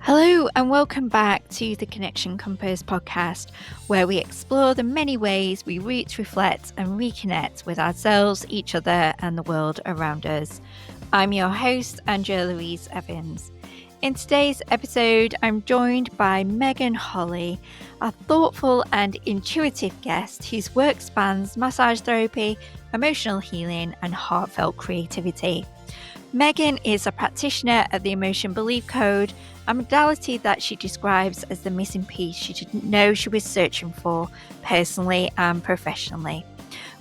Hello, and welcome back to the Connection Compass podcast, where we explore the many ways we root, reflect, and reconnect with ourselves, each other, and the world around us. I'm your host, Angela Louise Evans. In today's episode, I'm joined by Megan Holley, a thoughtful and intuitive guest whose work spans massage therapy, emotional healing, and heartfelt creativity. Megan is a practitioner of the Emotion Belief Code, a modality that she describes as the missing piece she didn't know she was searching for, personally and professionally.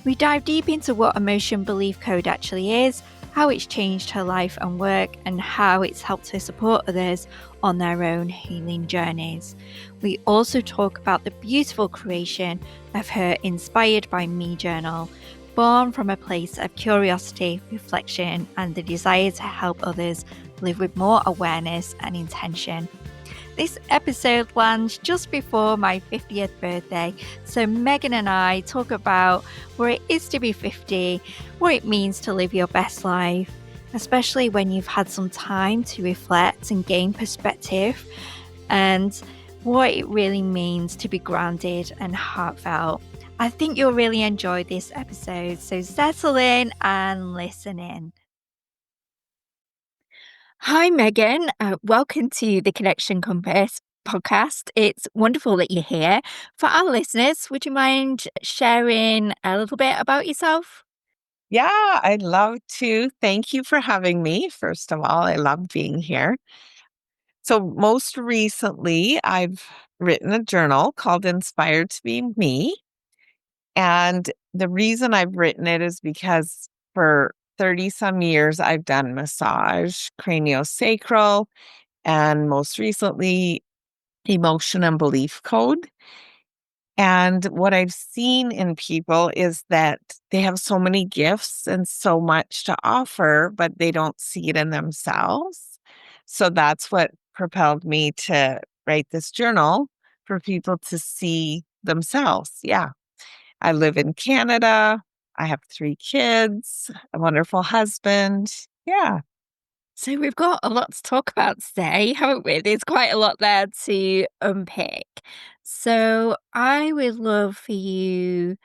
We dive deep into what Emotion Belief Code actually is, how it's changed her life and work, and how it's helped her support others on their own healing journeys. We also talk about the beautiful creation of her Inspired by Me journal, born from a place of curiosity, reflection, and the desire to help others live with more awareness and intention. This episode lands just before my 50th birthday, so Megan and I talk about what it is to be 50, what it means to live your best life, especially when you've had some time to reflect and gain perspective, and what it really means to be grounded and heartfelt. I think you'll really enjoy this episode, so settle in and listen in. Hi, Megan. Welcome to the Connection Compass podcast. It's wonderful that you're here. For our listeners, would you mind sharing a little bit about yourself? Yeah, I'd love to. Thank you for having me. First of all, I love being here. So, most recently, I've written a journal called Inspired to Be Me. And the reason I've written it is because for 30 some years, I've done massage, craniosacral, and most recently, emotion and belief code. And what I've seen in people is that they have so many gifts and so much to offer, but they don't see it in themselves. So that's what propelled me to write this journal for people to see themselves. Yeah. I live in Canada. I have 3 kids, a wonderful husband. Yeah. So, we've got a lot to talk about today, haven't we? There's quite a lot there to unpick. So, I would love for you.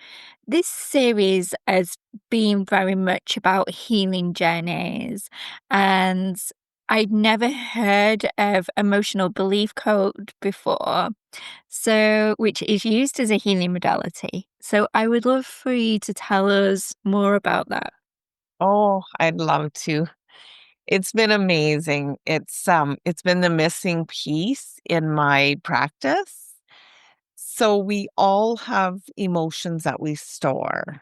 This series has been very much about healing journeys, and I'd never heard of emotional belief code before, so which is used as a healing modality. So I would love for you to tell us more about that. Oh, I'd love to. It's been amazing. It's been the missing piece in my practice. So we all have emotions that we store.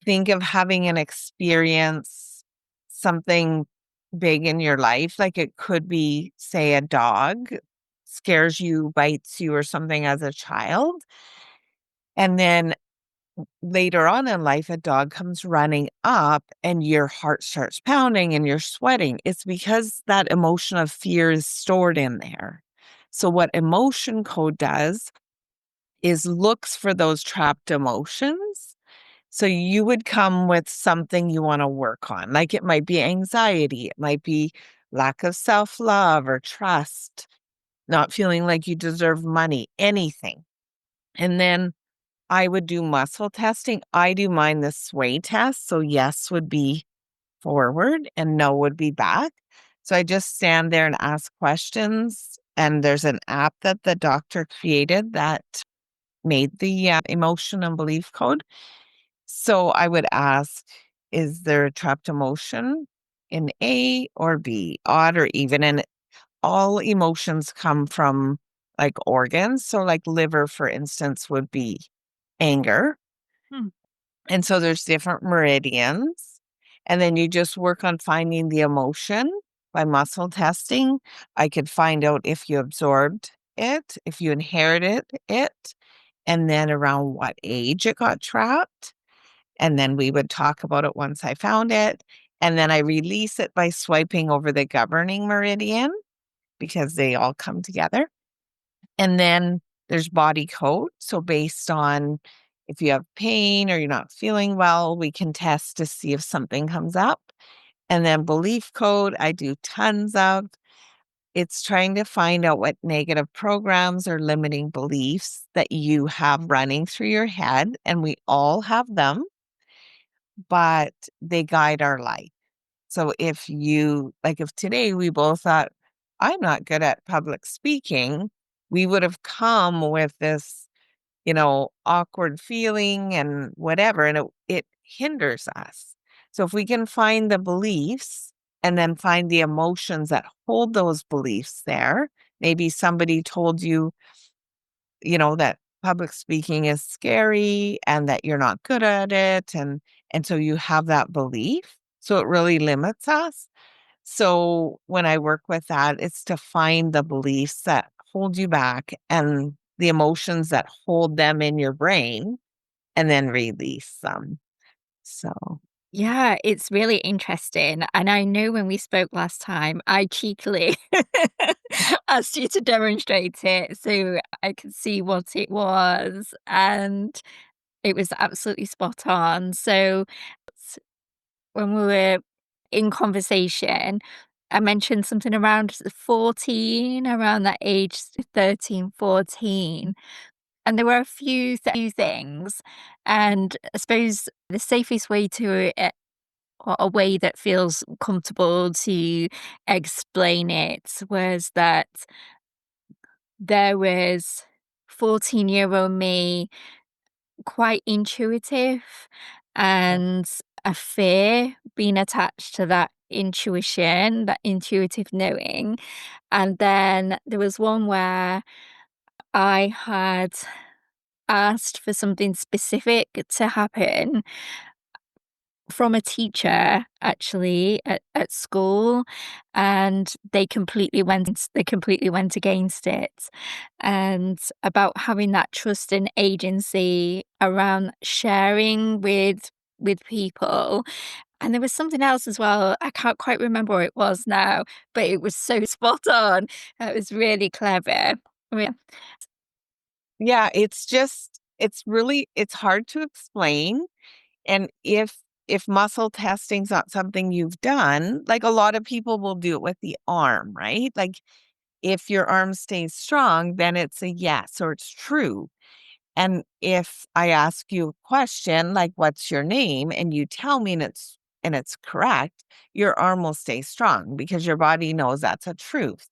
Think of having an experience, something big in your life, like it could be, say, a dog scares you, bites you, or something as a child. And then later on in life, a dog comes running up and your heart starts pounding and you're sweating. It's because that emotion of fear is stored in there. So, what emotion code does is looks for those trapped emotions. So, you would come with something you want to work on, like it might be anxiety, it might be lack of self love or trust, not feeling like you deserve money, anything. And then I would do muscle testing. I do mine the sway test. So yes would be forward and no would be back. So I just stand there and ask questions. And there's an app that the doctor created that made the emotion and belief code. So I would ask, is there a trapped emotion in A or B, odd or even? And all emotions come from like organs. So like liver, for instance, would be anger. Hmm. And so there's different meridians. And then you just work on finding the emotion by muscle testing. I could find out if you absorbed it, if you inherited it, and then around what age it got trapped. And then we would talk about it once I found it. And then I release it by swiping over the governing meridian because they all come together. And then there's body code. So based on if you have pain or you're not feeling well, we can test to see if something comes up. And then belief code, I do tons of. It's trying to find out what negative programs or limiting beliefs that you have running through your head, and we all have them, but they guide our life. So if today we both thought, I'm not good at public speaking, we would have come with this, awkward feeling and whatever, and it hinders us. So if we can find the beliefs and then find the emotions that hold those beliefs there, maybe somebody told you, that public speaking is scary and that you're not good at it, and so you have that belief. So it really limits us. So when I work with that, it's to find the beliefs that hold you back and the emotions that hold them in your brain and then release them. So, Yeah, it's really interesting. And I know when we spoke last time, I cheekily asked you to demonstrate it so I could see what it was. And it was absolutely spot on. So when we were in conversation, I mentioned something around 14, around that age, 13, 14. And there were a few things. And I suppose the safest way to or a way that feels comfortable to explain it was that there was 14-year-old me, quite intuitive, and a fear being attached to that intuition, that intuitive knowing. And then there was one where I had asked for something specific to happen from a teacher actually at school, and they completely went against it, and about having that trust and agency around sharing with people. And there was something else as well, I can't quite remember what it was now, but it was so spot on. It was really clever. Yeah. yeah, it's hard to explain. And if muscle testing's not something you've done, like a lot of people will do it with the arm, right? Like if your arm stays strong, then it's a yes or it's true. And if I ask you a question like what's your name and you tell me and it's correct, your arm will stay strong because your body knows that's a truth.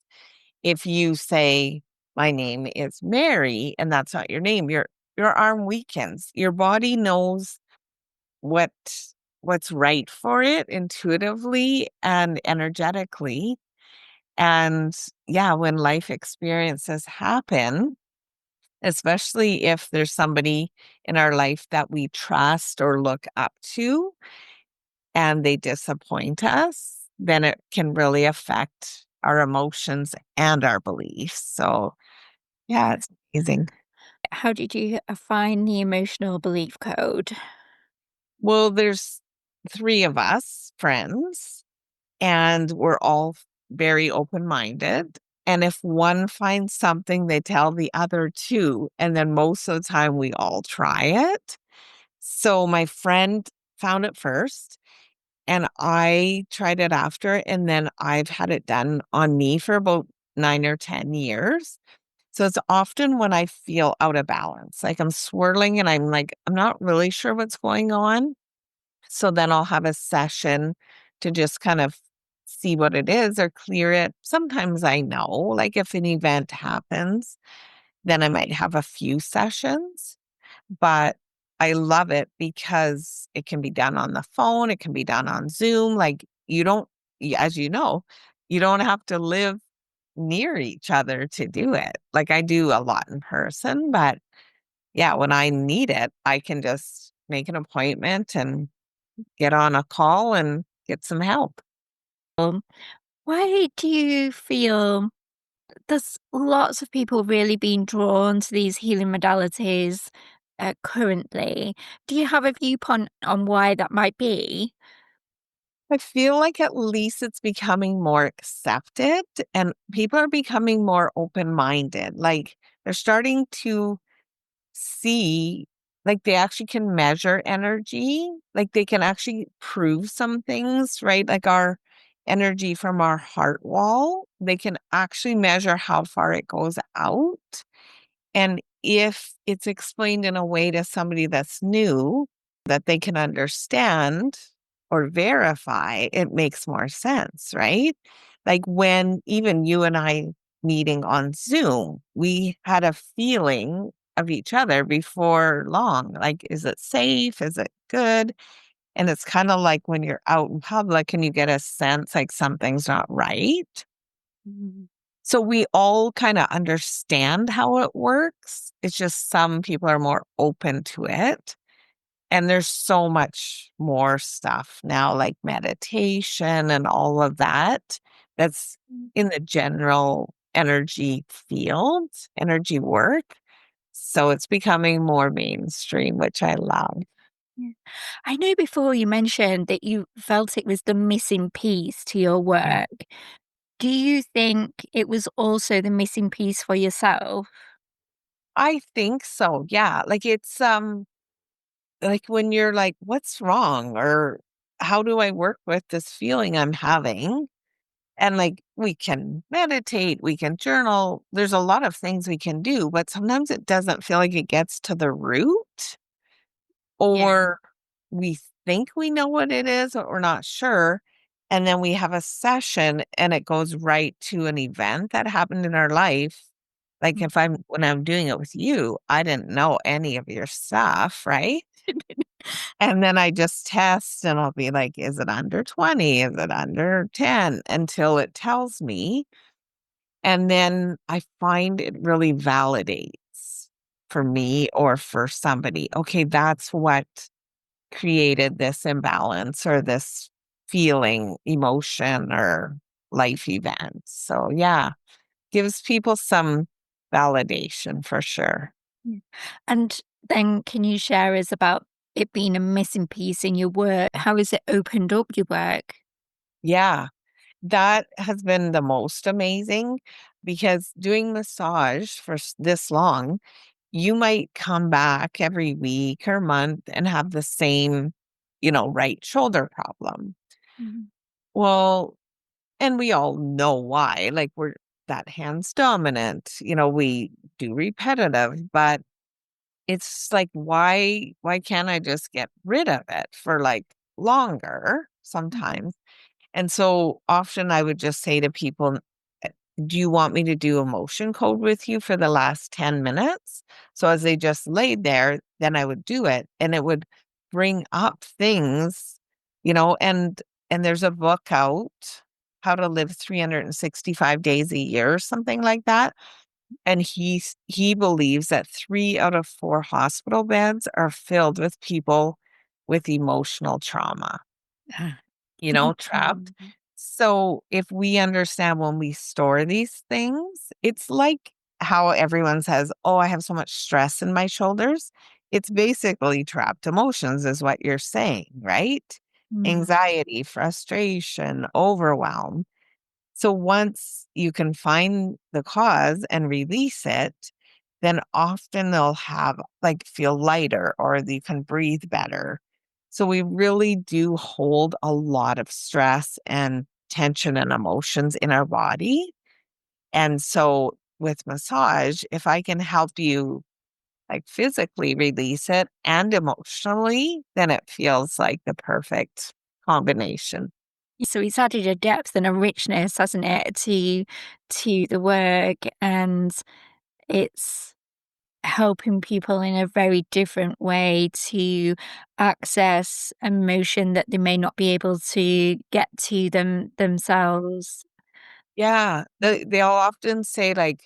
If you say my name is Mary and that's not your name, your arm weakens. Your body knows what what's right for it intuitively and energetically. And yeah, when life experiences happen, especially if there's somebody in our life that we trust or look up to and they disappoint us, then it can really affect our emotions and our beliefs. So, yeah, it's amazing. How did you find the emotional belief code? Well, there's 3 of us friends, and we're all very open-minded. And if one finds something, they tell the other 2, and then most of the time we all try it. So my friend found it first, and I tried it after, and then I've had it done on me for about 9 or 10 years. So it's often when I feel out of balance, like I'm swirling and I'm like, I'm not really sure what's going on. So then I'll have a session to just kind of see what it is or clear it. Sometimes I know, like if an event happens, then I might have a few sessions, but I love it because it can be done on the phone, it can be done on Zoom. Like as you know, you don't have to live near each other to do it. Like I do a lot in person, but yeah, when I need it, I can just make an appointment and get on a call and get some help. Why do you feel there's lots of people really being drawn to these healing modalities currently? Do you have a viewpoint on why that might be? I feel like at least it's becoming more accepted and people are becoming more open-minded. Like they're starting to see, like they actually can measure energy, like they can actually prove some things, right? Like our energy from our heart wall. They can actually measure how far it goes out. And if it's explained in a way to somebody that's new that they can understand or verify, it makes more sense, right? Like when even you and I meeting on Zoom, we had a feeling of each other before long. Like, is it safe? Is it good? And it's kind of like when you're out in public and you get a sense like something's not right. Mhm. So we all kind of understand how it works. It's just some people are more open to it. And there's so much more stuff now, like meditation and all of that, that's in the general energy field, energy work. So it's becoming more mainstream, which I love. Yeah. I know before you mentioned that you felt it was the missing piece to your Yeah. work. Do you think it was also the missing piece for yourself? I think so. Yeah. Like it's like when you're like, what's wrong? Or how do I work with this feeling I'm having? And like we can meditate, we can journal. There's a lot of things we can do, but sometimes it doesn't feel like it gets to the root, Yeah. or we think we know what it is, but we're not sure. And then we have a session and it goes right to an event that happened in our life. Like if when I'm doing it with you, I didn't know any of your stuff, right? And then I just test and I'll be like, is it under 20? Is it under 10? Until it tells me. And then I find it really validates for me or for somebody. Okay, that's what created this imbalance or this feeling, emotion, or life event. So, yeah, gives people some validation for sure. Yeah. And then can you share us about it being a missing piece in your work? How has it opened up your work? Yeah. That has been the most amazing because doing massage for this long, you might come back every week or month and have the same, right shoulder problem. Mhm. Well, and we all know why. Like we're that hands dominant, we do repetitive, but it's like, why can't I just get rid of it for like longer sometimes? And so often I would just say to people, do you want me to do emotion code with you for the last 10 minutes? So as they just laid there, then I would do it and it would bring up things, and there's a book out, How to Live 365 Days a Year, or something like that. And he believes that 3 out of 4 hospital beds are filled with people with emotional trauma, trapped. Mhm. So if we understand when we store these things, it's like how everyone says, oh, I have so much stress in my shoulders. It's basically trapped emotions, is what you're saying, right? Mm. Anxiety, frustration, overwhelm. So once you can find the cause and release it, then often they'll have like feel lighter or you can breathe better. So we really do hold a lot of stress and tension and emotions in our body. And so with massage, if I can help you like physically release it and emotionally, then it feels like the perfect combination. So it's added a depth and a richness, hasn't it, to the work, and it's helping people in a very different way to access emotion that they may not be able to get to themselves. Yeah, they'll often say like,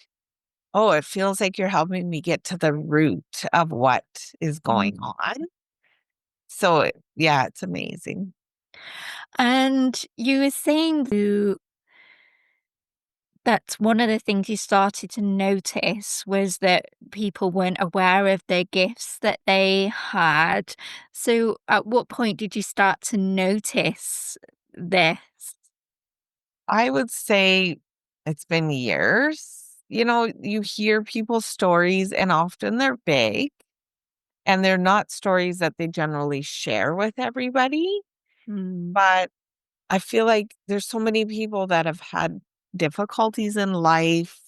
"Oh, it feels like you're helping me get to the root of what is going Mm. on." So, yeah, it's amazing. And you were saying that one of the things you started to notice was that people weren't aware of their gifts that they had. So, at what point did you start to notice this? I would say it's been years. You hear people's stories and often they're big and they're not stories that they generally share with everybody. Mm. But I feel like there's so many people that have had difficulties in life,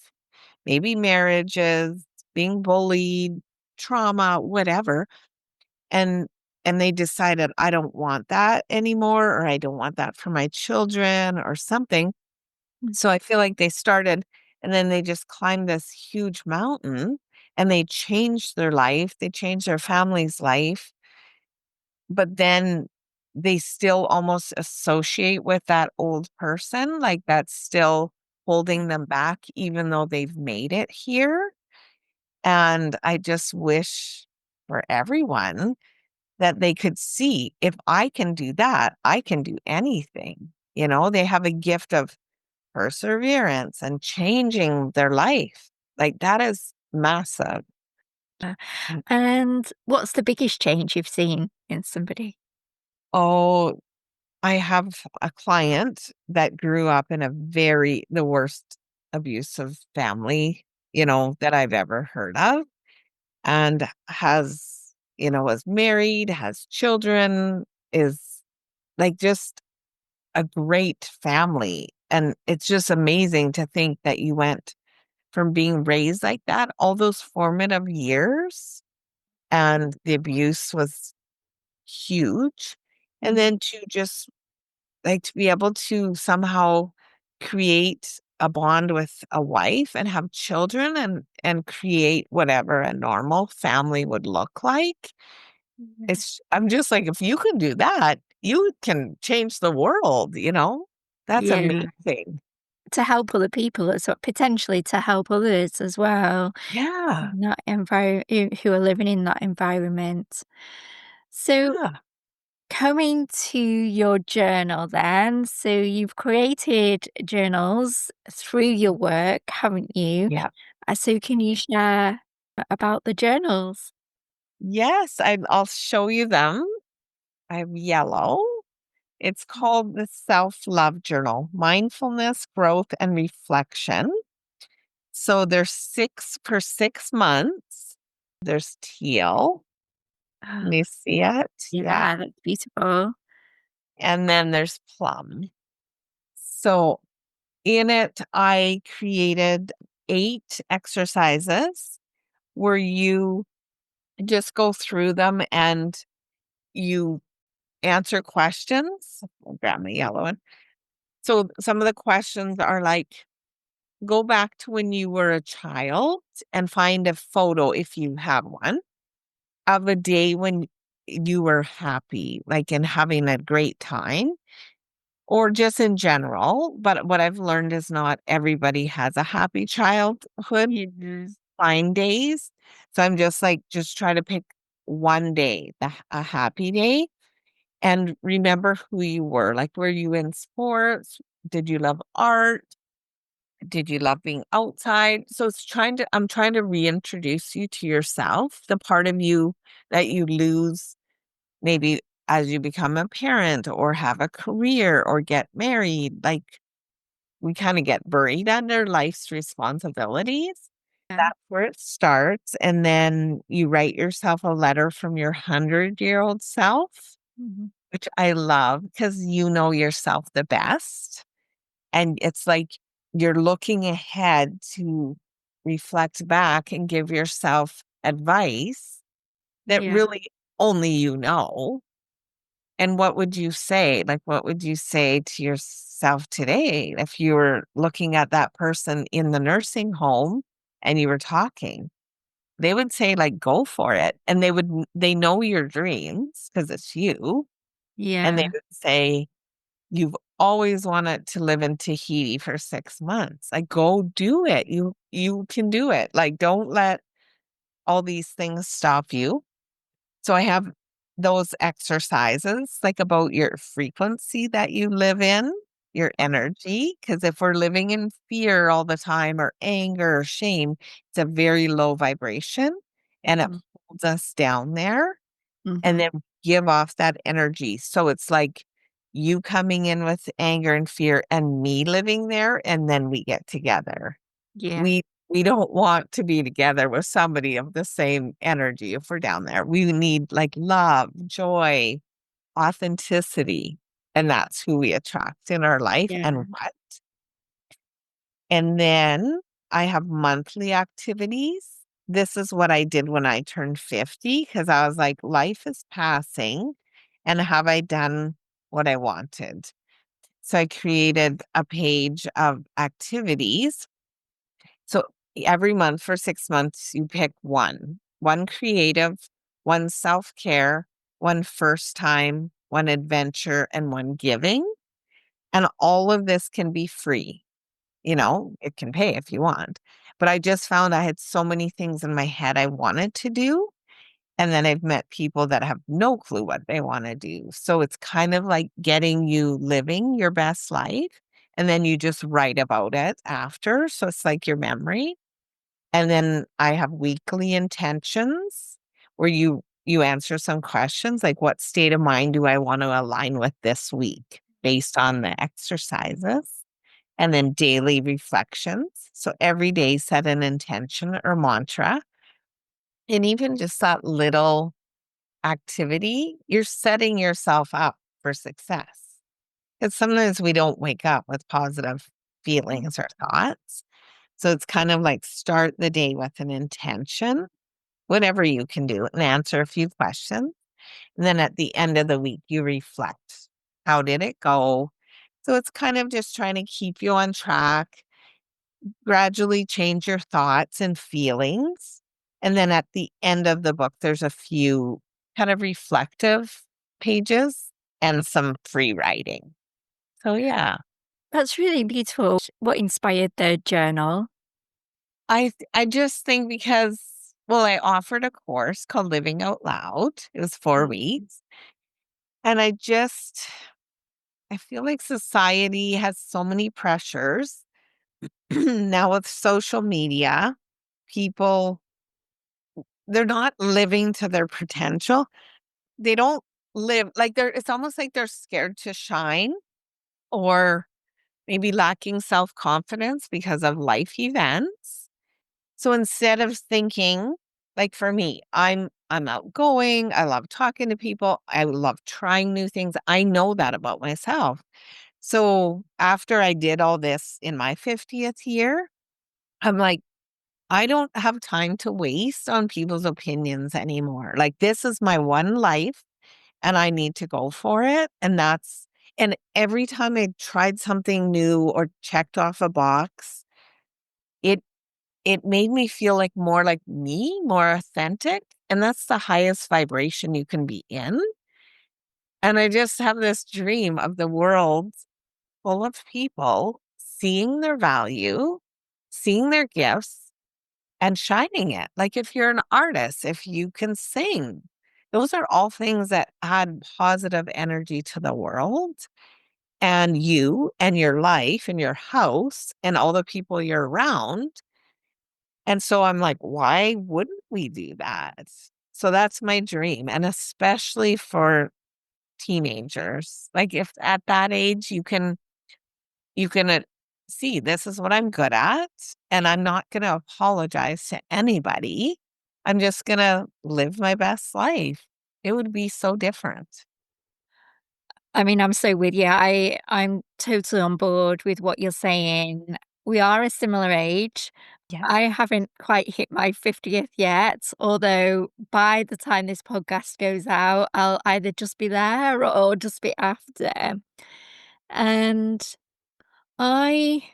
maybe marriages, being bullied, trauma, whatever. And and they decided I don't want that anymore, or I don't want that for my children or something. Mm. So I feel like they started and then they just climbed this huge mountain and they changed their life, they changed their family's life, but then they still almost associate with that old person, like that's still holding them back even though they've made it here. And I just wish for everyone that they could see, if I can do that, I can do anything. You know, they have a gift of perseverance and changing their life. Like that is massive. Mm. And what's the biggest change you've seen in somebody? Oh, I have a client that grew up in the worst abusive family, that I've ever heard of, and was married, has children, is like just a great family. And it's just amazing to think that you went from being raised like that all those formative years, and the abuse was huge. And Mm. then to just like to be able to somehow create a bond with a wife and have children and create whatever a normal family would look like. Yeah. I'm just like, if you can do that, you can change the world. That's Yeah, amazing. to help other people as well, potentially to help others as well, Yeah. in that who are living in that environment. So, Yeah. coming to your journal then, so you've created journals through your work, haven't you? Yeah. So can you share about the journals? Yes, I'll show you them. I have yellow. It's called the Self-Love Journal, Mindfulness, Growth, and Reflection. So there's 6 per 6 months. There's teal. Oh, Can you see it? Yeah. yeah, that's beautiful. And then there's plum. So in it, I created 8 exercises where you just go through them and you answer questions. I'll grab my yellow one. So some of the questions are like, go back to when you were a child and find a photo, if you have one, of a day when you were happy, like and having a great time, or just in general. But what I've learned is not everybody has a happy childhood. Yes. Fine days. So I'm just try to pick one day, a happy day, and remember who you were. Like, were you in sports? Did you love art? Did you love being outside? So I'm trying to reintroduce you to yourself, the part of you that you lose maybe as you become a parent or have a career or get married. Like, we kind of get buried under life's responsibilities. Yeah. That's where it starts. And then you write yourself a letter from your 100-year-old self, Mhm. which I love because you know yourself the best. And it's like you're looking ahead to reflect back and give yourself advice that Yeah. really only you know. And what would you say? Like, what would you say to yourself today if you were looking at that person in the nursing home and you were talking? They would say, like, go for it. And they know your dreams because it's you. And they Yeah. would say, you've always wanted to live in Tahiti for 6 months. Like, go do it. You can do it. Like, don't let all these things stop you. So I have those exercises, like about your frequency that you live in, your energy. Because if we're living in fear all the time or anger or shame, it's a very low vibration and it Mhm. holds us down there, and Mhm. then give off that energy. So it's like you coming in with anger and fear and me living there, and then we get together. Yeah. We don't want to be together with somebody of the same energy if we're down there. We need like love, joy, authenticity. and that's who we attract in our life Yeah. and what. And then I have monthly activities. This is what I did when I turned 50 because I was like, life is passing. And have I done what I wanted? So I created a page of activities. So every month for 6 months, you pick one creative, one self care, one first time, one adventure, and one giving. And all of this can be free. It can pay if you want. But I just found I had so many things in my head I wanted to do. And then I've met people that have no clue what they want to do. So it's kind of like getting you living your best life. And then you just write about it after. So it's like your memory. And then I have weekly intentions where you answer some questions like what state of mind do I want to align with this week based on the exercises? And then daily reflections. So every day set an intention or mantra. And even just that little activity, you're setting yourself up for success. Because sometimes we don't wake up with positive feelings or thoughts. So it's kind of like start the day with an intention, whatever you can do, and answer a few questions. And then at the end of the week, you reflect. How did it go? So it's kind of just trying to keep you on track, gradually change your thoughts and feelings. And then at the end of the book, there's a few kind of reflective pages and some free writing. So, yeah, That's really beautiful. What inspired the journal? I just think because, well, I offered a course called Living Out Loud. It was 4 weeks. And I feel like society has so many pressures now with social media. People, they're not living to their potential. They don't live like it's almost like they're scared to shine or maybe lacking self-confidence because of life events. So instead of thinking like for me, I'm outgoing, I love talking to people, I love trying new things. I know that about myself. So after I did all this in my 50th year, I'm like, I don't have time to waste on people's opinions anymore. Like this is my one life and I need to go for it. And every time I tried something new or checked off a box, it it made me feel like me, more authentic. And that's the highest vibration you can be in. And I just have this dream of the world full of people seeing their value, seeing their gifts, and shining it. Like if you're an artist, if you can sing, those are all things that add positive energy to the world and you and your life and your house and all the people you're around. And so I'm like, why wouldn't we do that? So that's my dream. And especially for teenagers, like if at that age you can see this is what I'm good at, and I'm not going to apologize to anybody. I'm just going to live my best life. It would be so different. I mean, I'm so with you. I'm totally on board with what you're saying. We are a similar age. Yeah. I haven't quite hit my 50th yet, although by the time this podcast goes out, I'll either just be there or just be after. And I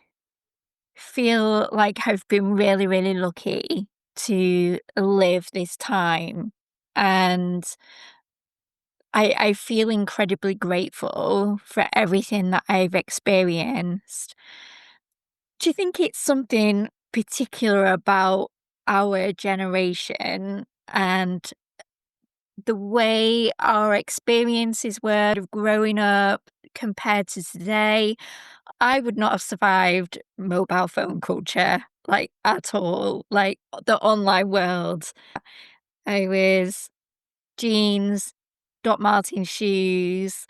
feel like I've been really, really lucky to live this time. And I feel incredibly grateful for everything that I've experienced. Do you think it's something particular about our generation and the way our experiences were of growing up compared to today? I would not have survived mobile phone culture, like, at all, like, the online world. I was jeans, Doc Martens shoes,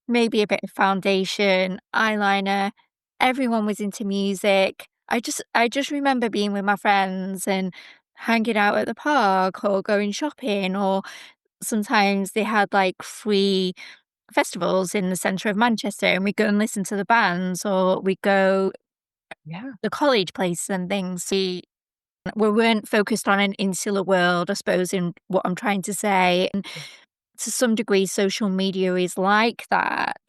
maybe a bit of foundation, eyeliner. Everyone was into music. I just remember being with my friends and hanging out at the park or going shopping, or sometimes they had, like, free festivals in the centre of Manchester and we go and listen to the bands, or we go Yeah. the college place and things. We weren't focused on an insular world, I suppose, in what I'm trying to say. And to some degree, social media is like that.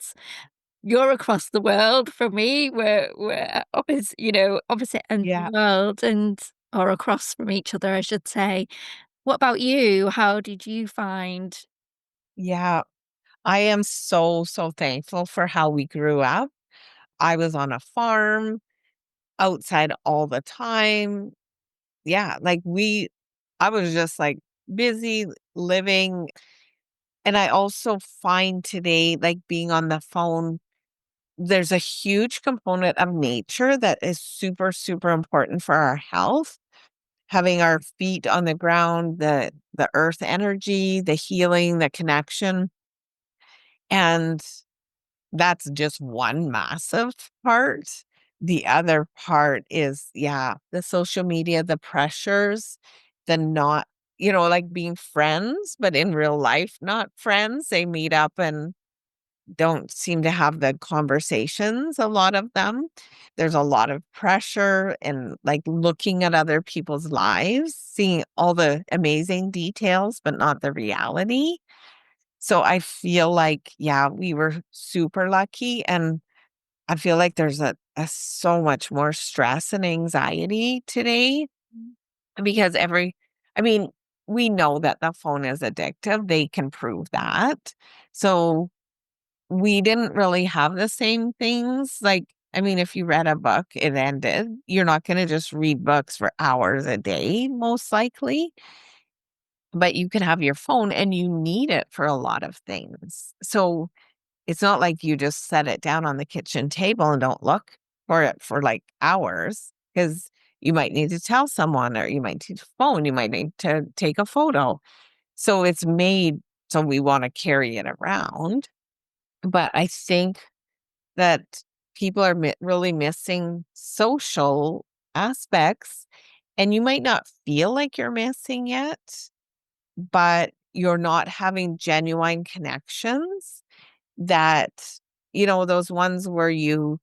You're across the world from me. We're opposite, opposite ends of Yeah. the world, and or across from each other, I should say. What about you? How did you find? Yeah. I am so, so thankful for how we grew up. I was on a farm, outside all the time. Yeah, like, I was just, like, busy living, and I also find today, like, being on the phone, there's a huge component of nature that is super, super important for our health. Having our feet on the ground, the earth energy, the healing, the connection, and that's just one massive part. The other part is, yeah, the social media, the pressures, the not like being friends, but in real life, not friends. They meet up and don't seem to have the conversations, a lot of them. There's a lot of pressure and like looking at other people's lives, seeing all the amazing details, but not the reality. So I feel like, yeah, we were super lucky, and I feel like there's a so much more stress and anxiety today because I mean, we know that the phone is addictive. They can prove that. So we didn't really have the same things. Like, I mean, if you read a book, it ended. You're not going to just read books for hours a day, most likely, but you can have your phone and you need it for a lot of things. So it's not like you just set it down on the kitchen table and don't look for it for, like, hours, because you might need to tell someone or you might need to phone, you might need to take a photo. So it's made so we wanna carry it around, but I think that people are really missing social aspects, and you might not feel like you're missing it, but you're not having genuine connections that, those ones where you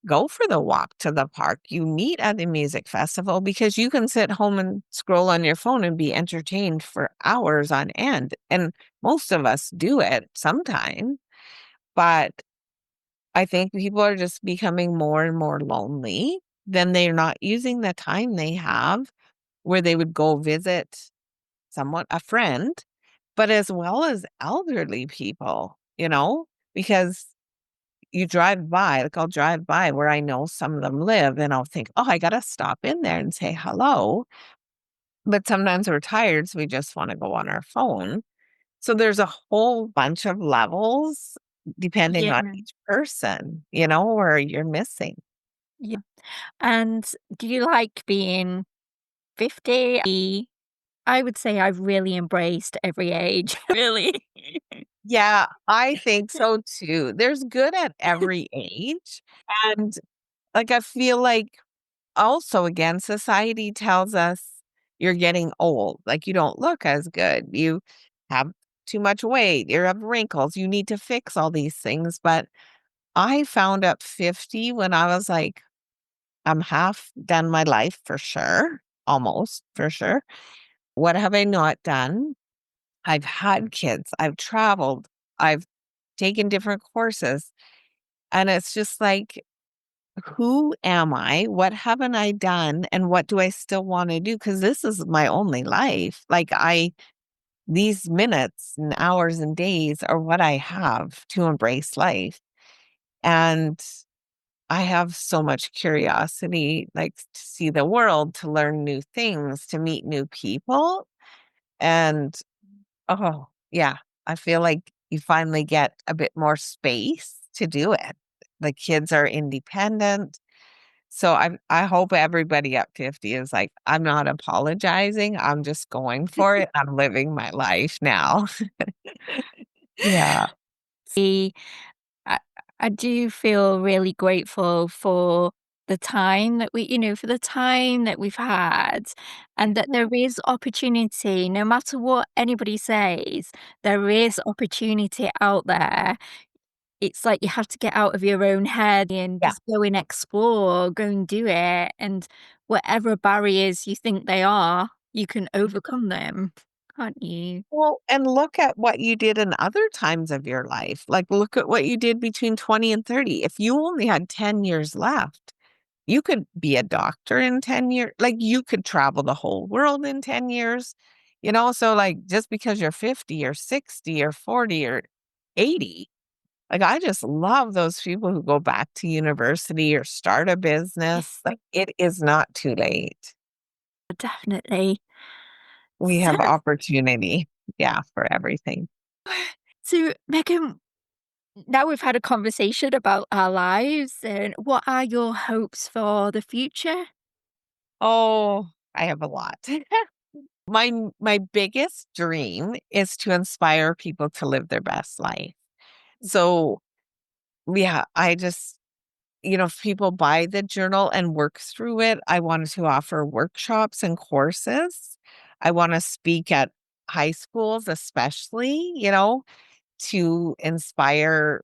go for the walk to the park, you meet at the music festival because you can sit home and scroll on your phone and be entertained for hours on end. And most of us do it sometime, but I think people are just becoming more and more lonely. Then they're not using the time they have where they would go visit someone, a friend, but as well as elderly people, because you drive by, like, I'll drive by where I know some of them live, and I'll think, "Oh, I gotta stop in there and say hello." But sometimes we're tired, so we just wanna go on our phone. So there's a whole bunch of levels depending Yeah, on each person, where you're missing. yeah. And do you like being 50? I would say I've really embraced every age, really. Yeah, I think so too. There's good at every age, and, like, I feel like also, again, society tells us you're getting old, like, you don't look as good, you have too much weight, you have wrinkles, you need to fix all these things, but I found at 50 when I was like, I'm half done my life for sure, almost for sure. What have I not done? I've had kids, I've traveled, I've taken different courses, and it's just like, who am I? What haven't I done? And what do I still want to do? Because this is my only life. Like, these minutes and hours and days are what I have to embrace life. And I have so much curiosity, like, to see the world, to learn new things, to meet new people. And oh, yeah, I feel like you finally get a bit more space to do it. The kids are independent. So I hope everybody at 50 is like, "I'm not apologizing, I'm just going for it, I'm living my life now." Yeah. See, I I do feel really grateful for the time that for the time that we've had, and that there is opportunity, no matter what anybody says, there is opportunity out there. It's like you have to get out of your own head and Yeah. just go and explore, go and do it, and whatever barriers you think they are, you can overcome them, can't you? Well, and look at what you did in other times of your life. Like, look at what you did between 20 and 30. If you only had 10 years left, you could be a doctor in 10 years. Like, you could travel the whole world in 10 years. So like just because you're 50 or 60 or 40 or 80, like I just love those people who go back to university or start a Yeah, business. Like it is not too late. definitely. We So have opportunity. Yeah, for everything. so, Megan, now we've had a conversation about our lives, and what are your hopes for the future? Oh, I have a lot. My biggest dream is to inspire people to live their best life. So, yeah, if people buy the journal and work through it, I wanted to offer workshops and courses. I want to speak at high schools, especially, to inspire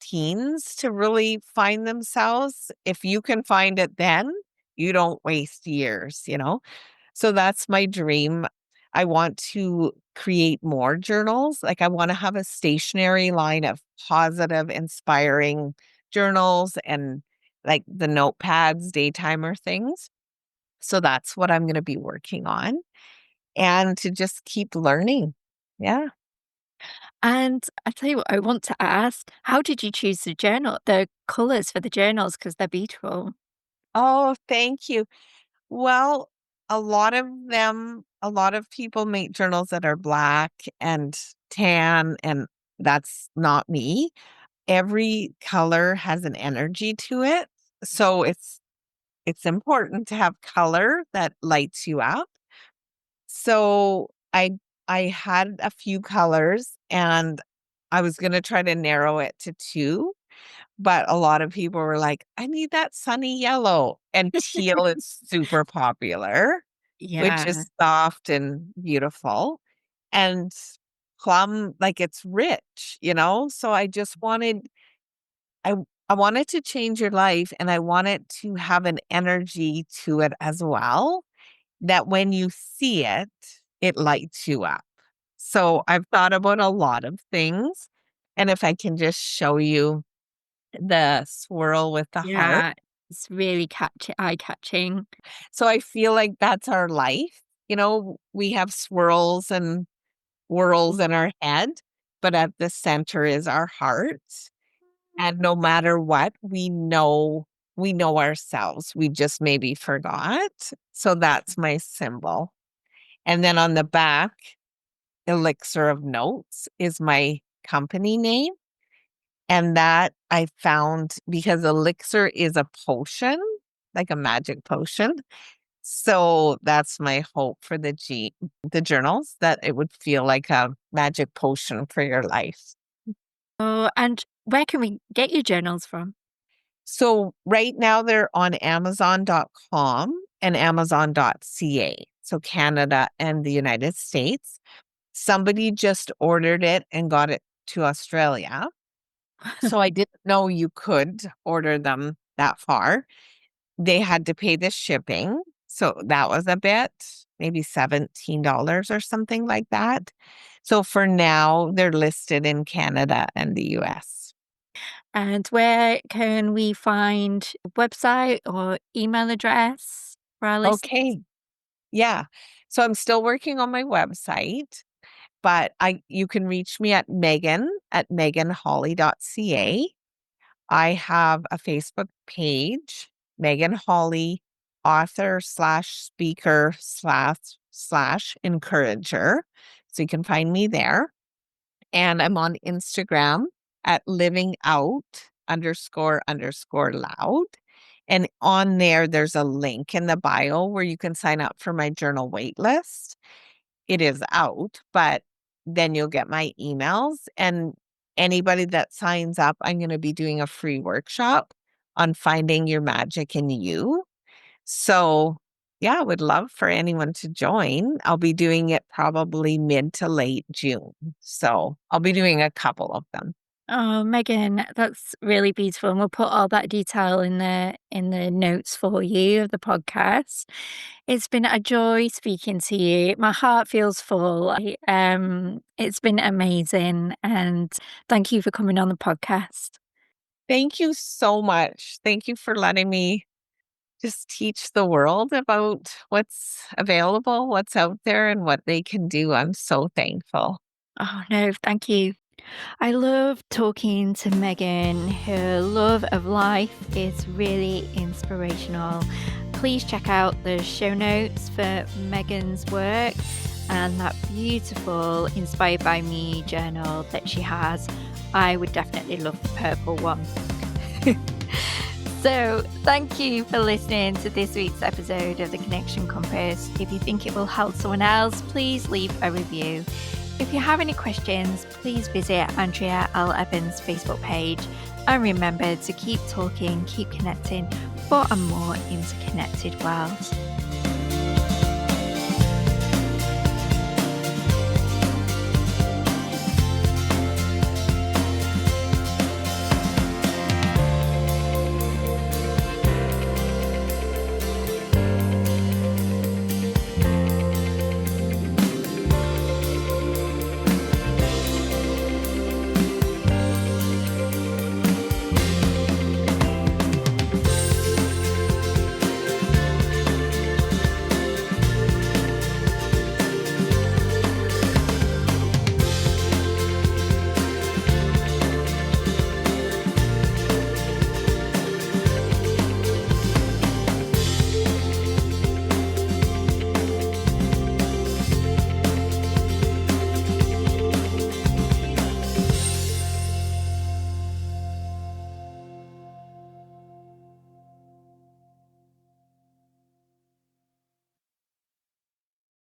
teens to really find themselves. If you can find it then, you don't waste years. So that's my dream. I want to create more journals. Like I want to have a stationary line of positive, inspiring journals and like the notepads, daytimer things. So that's what I'm going to be working on and to just keep learning. Yeah. And I tell you what, I want to ask, how did you choose the colors for the journals? Because 'Cause they're beautiful. Oh, thank you. Well, a lot of people make journals that are black and tan, and that's not me. Every color has an energy to it. So it's important to have color that lights you up. So I had a few colors and I was going to try to narrow it to two, but a lot of people were like, I need that sunny yellow, and teal is super popular, which Yeah, is soft and beautiful. And plum, like it's rich. So I I wanted to change your life and I wanted to have an energy to it as well, that when you see it, it lights you up. So I've thought about a lot of things. And if I can just show you the swirl with the heart. yeah, it's really eye-catching. So I feel like that's our life. We have swirls and whirls in our head, but at the center is our heart. And no matter what, we know ourselves. We just maybe forgot. So that's my symbol. And then on the back, Elixir of Notes is my company name. And that I found because elixir is a potion, like a magic potion. So that's my hope for the journals, that it would feel like a magic potion for your life. Oh, and where can we get your journals from? So right now they're on Amazon.com and Amazon.ca. So Canada and the United States. Somebody just ordered it and got it to Australia. So I didn't know you could order them that far. They had to pay the shipping. So that was a bit, maybe $17 or something like that. So for now, they're listed in Canada and the US. And where can we find a website or email address for our listeners? Okay. Yeah. So I'm still working on my website, but you can reach me at Megan at meganholley.ca. I have a Facebook page, Megan Holley, author slash speaker slash encourager. So you can find me there. And I'm on Instagram at living out underscore loud. And on there, there's a link in the bio where you can sign up for my journal wait list. It is out, but then you'll get my emails. And anybody that signs up, I'm going to be doing a free workshop on finding your magic in you. So, yeah, I would love for anyone to join. I'll be doing it probably mid to late June. So, I'll be doing a couple of them. Oh, Megan, that's really beautiful, and we'll put all that detail in the notes for you of the podcast. It's been a joy speaking to you. My heart feels full. It's been amazing, and thank you for coming on the podcast. Thank you so much. Thank you for letting me just teach the world about what's available, what's out there, and what they can do. I'm so thankful. Oh no, thank you. I love talking to Megan. Her love of life is really inspirational. Please check out the show notes for Megan's work and that beautiful Inspired by Me journal that she has. I would definitely love the purple one. So, thank you for listening to this week's episode of the Connection Compass. If you think it will help someone else, please leave a review. If you have any questions, please visit Andrea L. Evans' Facebook page. And remember to keep talking, keep connecting for a more interconnected world.